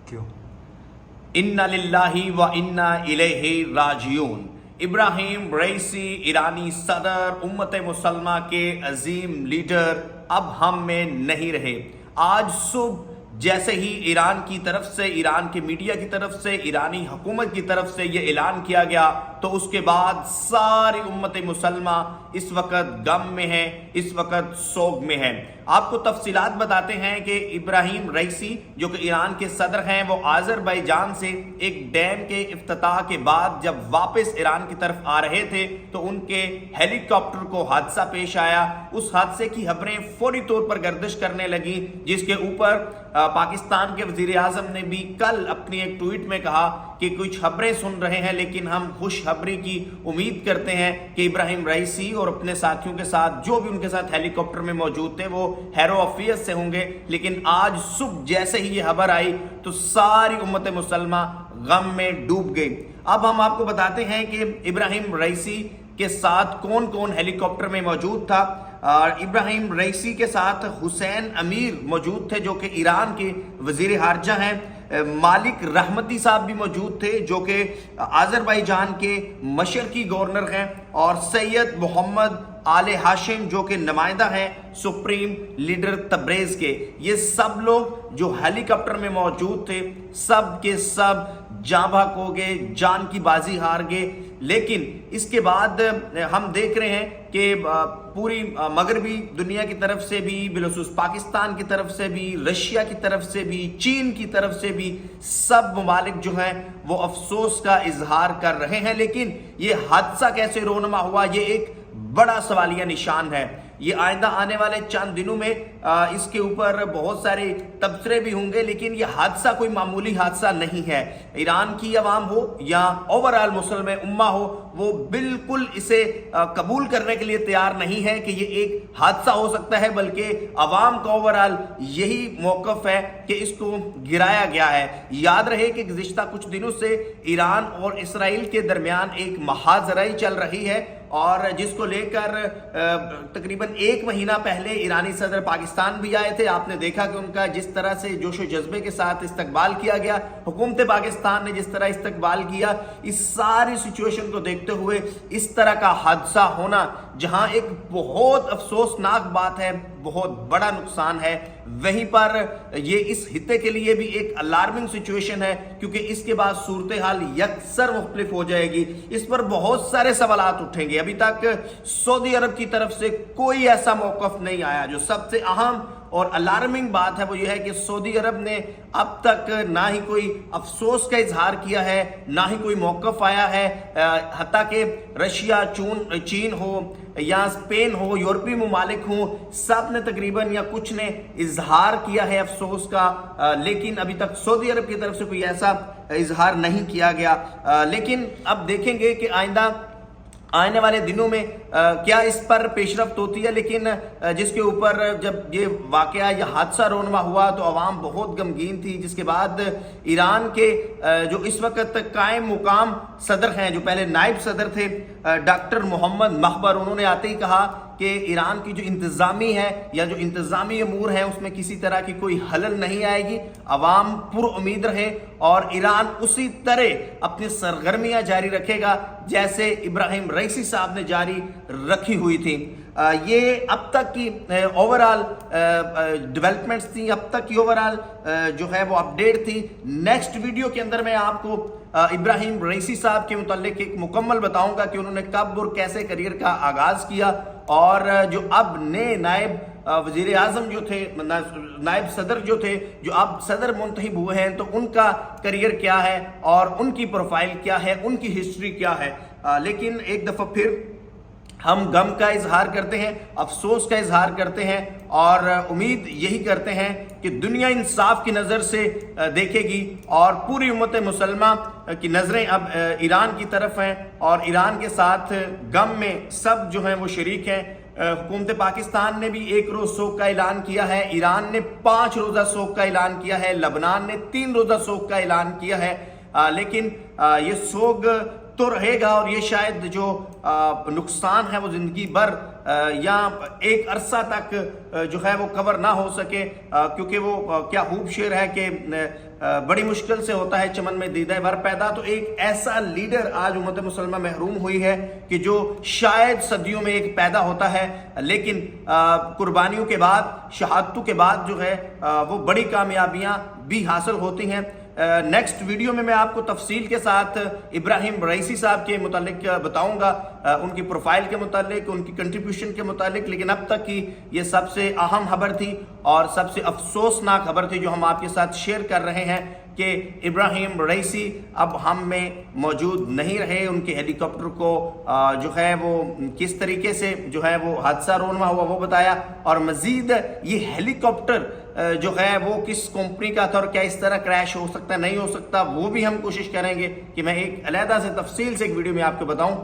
क्यों? इन्ना लिल्लाही व इन्ना इलैहि राजिऊन। इब्राहिम रईसी ईरानी सदर उम्मत मुसलमा के अजीम लीडर अब हम में नहीं रहे। आज सुबह जैसे ही ईरान की तरफ से, ईरान के मीडिया की तरफ से, ईरानी हुकूमत की तरफ से ये ऐलान किया गया तो उसके बाद सारी उम्मत मुसलमा इस वक्त गम में है, इस वक्त सोग में है। आपको तफसीलात बताते हैं कि इब्राहिम रईसी जो कि ईरान के सदर हैं, वो आज़रबाईजान से एक डैम के इफ्तिताह के बाद जब वापस ईरान की तरफ आ रहे थे तो उनके हेलीकॉप्टर को हादसा पेश आया। उस हादसे की खबरें फौरी तौर पर गर्दिश करने लगी, जिसके ऊपर पाकिस्तान के वजीर आजम ने भी कल अपनी एक ट्वीट में कहा कि कुछ खबरें सुन रहे हैं लेकिन हम खुशखबरी की उम्मीद करते हैं कि इब्राहिम रईसी और अपने साथियों के साथ जो भी उनके साथ हेलीकॉप्टर में मौजूद थे वो हैरो अफियत से होंगे। लेकिन आज सुबह जैसे ही ये खबर आई तो सारी उम्मत मुसलमा गम में डूब गई। अब हम आपको बताते हैं कि इब्राहिम रईसी के साथ कौन कौन हेलीकॉप्टर में मौजूद था। इब्राहिम रईसी के साथ हुसैन अमीर मौजूद थे जो कि ईरान के वजीर खारजा हैं। मालिक रहमती साहब भी मौजूद थे जो कि आज़रबाईजान के मशरकी गवर्नर हैं, और सैयद मोहम्मद आले हाशिम जो कि नुमाइंदा हैं सुप्रीम लीडर तब्रेज के। ये सब लोग जो हेलीकॉप्टर में मौजूद थे सब के सब जाँ भाग हो गए, जान की बाजी हार गए। लेकिन इसके बाद हम देख रहे हैं कि पूरी मगरबी दुनिया की तरफ से भी, बिलखुसूस पाकिस्तान की तरफ से भी, रशिया की तरफ से भी, चीन की तरफ से भी सब ममालिक जो हैं वो अफसोस का इजहार कर रहे हैं। लेकिन ये हादसा कैसे रोनमा हुआ, ये एक बड़ा सवालिया निशान है। ये आइंदा आने वाले चंद दिनों में इसके ऊपर बहुत सारे तबसरे भी होंगे, लेकिन ये हादसा कोई मामूली हादसा नहीं है। ईरान की अवाम हो या ओवरऑल मुसलमान उम्मा हो, वो बिल्कुल इसे कबूल करने के लिए तैयार नहीं है कि ये एक हादसा हो सकता है, बल्कि अवाम का ओवरऑल यही मौकफ है कि इसको गिराया गया है। याद रहे कि गुज़िश्ता कुछ दिनों से ईरान और इसराइल के दरमियान एक मुहाज़राई चल रही है, और जिसको लेकर तकरीबन एक महीना पहले ईरानी सदर पाकिस्तान भी आए थे। आपने देखा कि उनका जिस तरह से जोशो जज्बे के साथ इस्तकबाल किया गया, हुकूमत पाकिस्तान ने जिस तरह इस्तकबाल किया, इस सारी सिचुएशन को देखते हुए इस तरह का हादसा होना, जहां एक बहुत अफसोसनाक बात है, बहुत बड़ा नुकसान है, वहीं पर ये इस हिस्से के लिए भी एक अलार्मिंग सिचुएशन है, क्योंकि इसके बाद सूरत हाल यकसर मुख्तलिफ हो जाएगी। इस पर बहुत सारे सवालात उठेंगे। अभी तक सऊदी अरब की तरफ से कोई ऐसा मौकफ नहीं आया। जो सबसे अहम और अलार्मिंग बात है वो ये है कि सऊदी अरब ने अब तक ना ही कोई अफसोस का इजहार किया है, ना ही कोई मौकफ आया है। हत्ता कि रशिया, चीन हो या स्पेन हो, यूरोपीय ममालिक हो, सब ने तकरीबन या कुछ ने इजहार किया है अफसोस का, लेकिन अभी तक सऊदी अरब की तरफ से कोई ऐसा इजहार नहीं किया गया। लेकिन अब देखेंगे कि आइंदा आने वाले दिनों में क्या इस पर पेशरफ्त होती है। लेकिन जिसके ऊपर जब ये वाकया या हादसा रोनमा हुआ तो अवाम बहुत गमगीन थी, जिसके बाद ईरान के जो इस वक्त कायम मुकाम सदर हैं, जो पहले नायब सदर थे डॉक्टर मोहम्मद मखबर, उन्होंने आते ही कहा कि ईरान की जो इंतज़ामी है या जो इंतज़ामी अमूर है उसमें किसी तरह की कोई हलल नहीं आएगी। अवाम पुरुम्मीद रहे और ईरान उसी तरह अपनी सरगर्मियां जारी रखेगा जैसे इब्राहिम रईसी साहब ने जारी रखी हुई थी। ये अब तक की ओवरऑल डेवलपमेंट्स थी, अब तक की ओवरऑल जो है वो अपडेट थी। नेक्स्ट वीडियो के अंदर मैं आपको इब्राहिम रईसी साहब के मुतालिक एक मुकम्मल बताऊंगा कि उन्होंने कब और कैसे करियर का आगाज किया, और जो अब नए नायब वजीर आजम जो थे, नायब सदर जो थे, जो अब सदर मुंतखब हुए हैं, तो उनका करियर क्या है और उनकी प्रोफाइल क्या है, उनकी हिस्ट्री क्या है। लेकिन एक दफ़ा फिर हम गम का इजहार करते हैं, अफसोस का इजहार करते हैं, और उम्मीद यही करते हैं कि दुनिया इंसाफ की नज़र से देखेगी और पूरी उम्मत मुसलमा की नज़रें अब ईरान की तरफ हैं, और ईरान के साथ गम में सब जो हैं वो शरीक हैं। हुकूमत पाकिस्तान ने भी 1 रोज़ सोग का ऐलान किया है, ईरान ने 5 रोज़ा सोग का ऐलान किया है, लबनान ने 3 रोज़ा सोग का ऐलान किया है। लेकिन ये सोग تو رہے گا، اور یہ شاید جو نقصان ہے وہ زندگی بھر یا ایک عرصہ تک جو ہے وہ کور نہ ہو سکے، کیونکہ وہ کیا خوب شعر ہے کہ بڑی مشکل سے ہوتا ہے چمن میں دیدہ ور پیدا۔ تو ایک ایسا لیڈر آج امت مسلمہ محروم ہوئی ہے کہ جو شاید صدیوں میں ایک پیدا ہوتا ہے، لیکن قربانیوں کے بعد، شہادتوں کے بعد جو ہے وہ بڑی کامیابیاں بھی حاصل ہوتی ہیں۔ نیکسٹ ویڈیو میں آپ کو تفصیل کے ساتھ ابراہیم رئیسی صاحب کے متعلق بتاؤں گا، ان کی پروفائل کے متعلق، ان کی کنٹریبیوشن کے متعلق، لیکن اب تک کی یہ سب سے اہم خبر تھی اور سب سے افسوسناک خبر تھی جو ہم آپ کے ساتھ شیئر کر رہے ہیں کہ ابراہیم رئیسی اب ہم میں موجود نہیں رہے۔ ان کے ہیلی کاپٹر کو جو ہے وہ کس طریقے سے جو ہے وہ حادثہ رونما ہوا وہ بتایا، اور مزید یہ ہیلی کاپٹر جو ہے وہ کس کمپنی کا تھا اور کیا اس طرح کریش ہو سکتا نہیں ہو سکتا، وہ بھی ہم کوشش کریں گے کہ میں ایک علیحدہ سے تفصیل سے ایک ویڈیو میں آپ کو بتاؤں۔